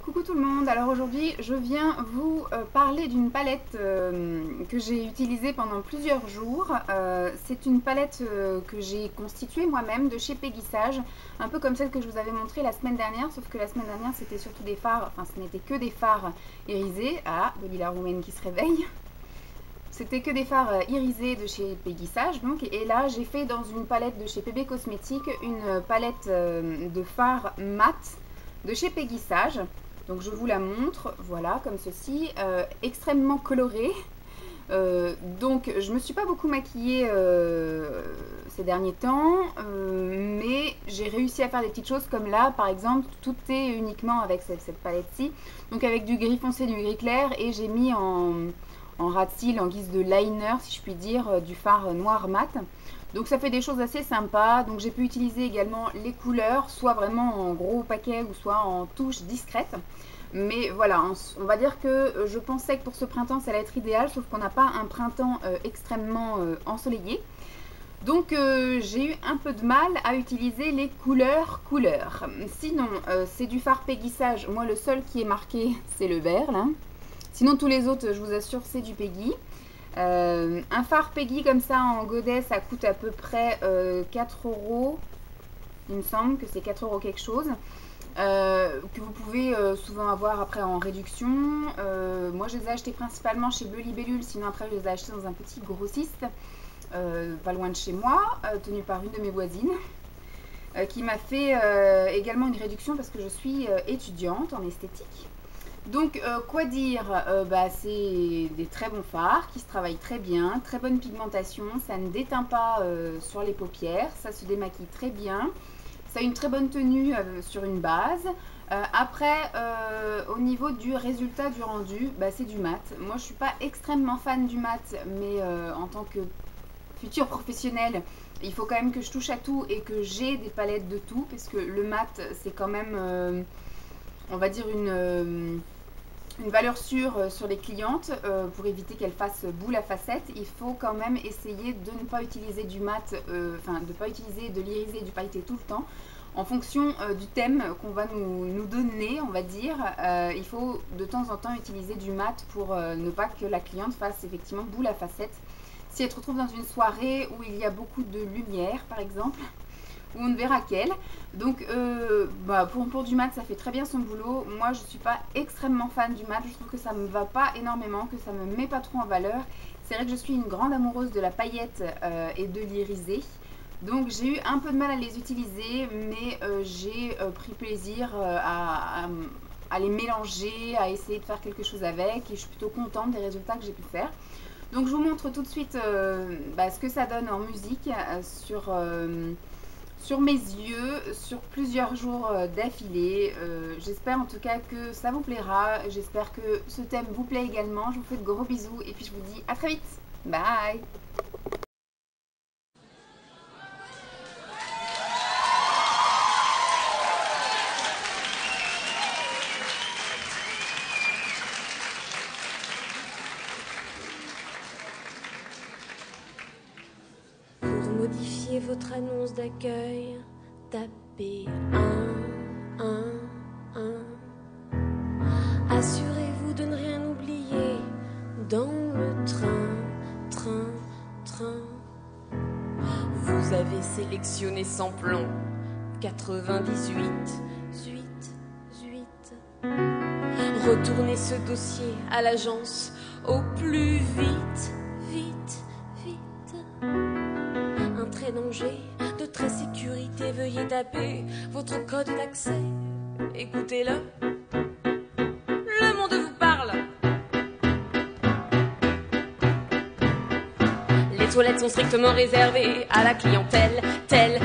Coucou tout le monde, alors aujourd'hui je viens vous parler d'une palette que j'ai utilisée pendant plusieurs jours. C'est une palette que j'ai constituée moi-même de chez Péguissage, un peu comme celle que je vous avais montrée la semaine dernière, sauf que la semaine dernière c'était surtout des fards, enfin ce n'était que des fards irisés. Ah, Lila Roumaine qui se réveille. C'était que des fards irisés de chez Péguissage donc, et là j'ai fait dans une palette de chez PB Cosmétiques une palette de fards mat de chez Péguissage. Donc je vous la montre, voilà, comme ceci, extrêmement colorée. Donc je me suis pas beaucoup maquillée ces derniers temps, mais j'ai réussi à faire des petites choses comme là, par exemple, tout est uniquement avec cette palette-ci, donc avec du gris foncé, du gris clair, et j'ai mis en ras de cils, en guise de liner, si je puis dire, du fard noir mat. Donc ça fait des choses assez sympas. Donc j'ai pu utiliser également les couleurs, soit vraiment en gros paquet ou soit en touches discrètes. Mais voilà, on va dire que je pensais que pour ce printemps ça allait être idéal, sauf qu'on n'a pas un printemps extrêmement ensoleillé. Donc j'ai eu un peu de mal à utiliser les couleurs. Sinon c'est du fard Péguissage, moi le seul qui est marqué c'est le vert là. Sinon tous les autres je vous assure c'est du Peggy. Un fard Peggy comme ça en godet ça coûte à peu près 4 €. Il me semble que c'est 4 € quelque chose. Que vous pouvez souvent avoir après en réduction. Moi je les ai achetés principalement chez Bleu Libellule, sinon après je les ai achetés dans un petit grossiste pas loin de chez moi, tenu par une de mes voisines, qui m'a fait également une réduction parce que je suis étudiante en esthétique. Donc quoi dire, c'est des très bons fards qui se travaillent très bien, très bonne pigmentation, ça ne déteint pas sur les paupières, ça se démaquille très bien, ça a une très bonne tenue sur une base. Après au niveau du résultat du rendu, c'est du mat. Moi je suis pas extrêmement fan du mat, mais en tant que futur professionnel, il faut quand même que je touche à tout et que j'ai des palettes de tout, parce que le mat c'est quand même on va dire une valeur sûre sur les clientes. Pour éviter qu'elles fassent boule à facettes, il faut quand même essayer de ne pas utiliser du mat, enfin de ne pas utiliser de l'irisé et du pailleté tout le temps. En fonction du thème qu'on va nous donner, on va dire, il faut de temps en temps utiliser du mat pour ne pas que la cliente fasse effectivement boule à facettes. Si elle se retrouve dans une soirée où il y a beaucoup de lumière par exemple, où on ne verra qu'elle. Donc pour du mat ça fait très bien son boulot. Moi je suis pas extrêmement fan du mat, je trouve que ça me va pas énormément, que ça me met pas trop en valeur. C'est vrai que je suis une grande amoureuse de la paillette et de l'irisé, donc j'ai eu un peu de mal à les utiliser, mais j'ai pris plaisir à les mélanger, à essayer de faire quelque chose avec, et je suis plutôt contente des résultats que j'ai pu faire. Donc je vous montre tout de suite ce que ça donne en musique sur mes yeux, sur plusieurs jours d'affilée. J'espère en tout cas que ça vous plaira, j'espère que ce thème vous plaît également. Je vous fais de gros bisous et puis je vous dis à très vite, bye. Pour modifier votre annonce d'accueil, tapez 1. Assurez-vous de ne rien oublier dans le train. Vous avez sélectionné sans plomb 98. Retournez ce dossier à l'agence au plus vite. Un trait danger, de trait sécurité, veuillez taper votre code d'accès. Écoutez-le, le monde vous parle. Les toilettes sont strictement réservées à la clientèle telle.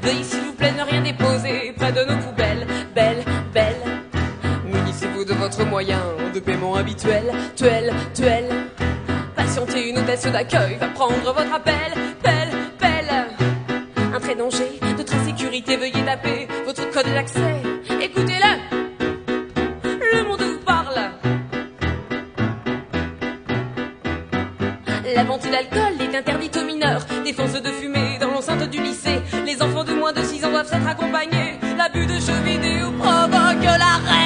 Veuillez s'il vous plaît ne rien déposer près de nos poubelles. Belle. Munissez-vous de votre moyen de paiement habituel. Tuelle. Patientez, une hôtesse d'accueil va prendre votre appel. Pelle. Un trait danger, de trait sécurité, veuillez taper votre code d'accès. Écoutez-le, le monde vous parle. La vente d'alcool est interdite aux mineurs. Défense de fumer dans l'enceinte du lycée. Les enfants de moins de 6 ans doivent être accompagnés. L'abus de jeux vidéo provoque l'arrêt.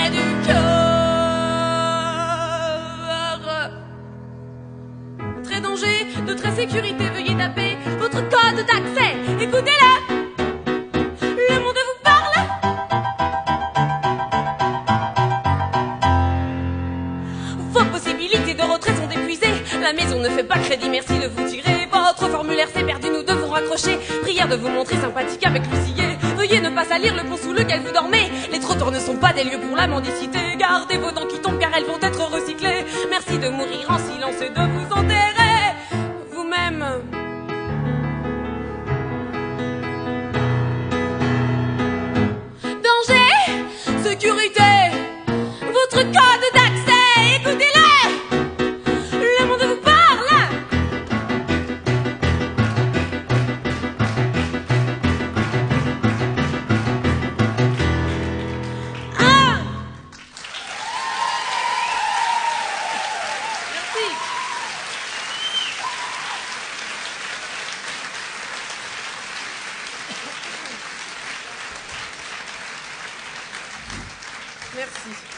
La maison ne fait pas crédit, merci de vous tirer. Votre formulaire s'est perdu, nous devons raccrocher. Prière de vous montrer sympathique avec Lucier. Veuillez ne pas salir le pont sous lequel vous dormez. Les trottoirs ne sont pas des lieux pour la mendicité. Gardez vos dents qui tombent car elles vont être recyclées. Merci de mourir en silence et de vous enterrer vous-même. Danger, sécurité, votre code d'accès, écoutez-le. Le monde vous parle. Ah. Merci. Merci.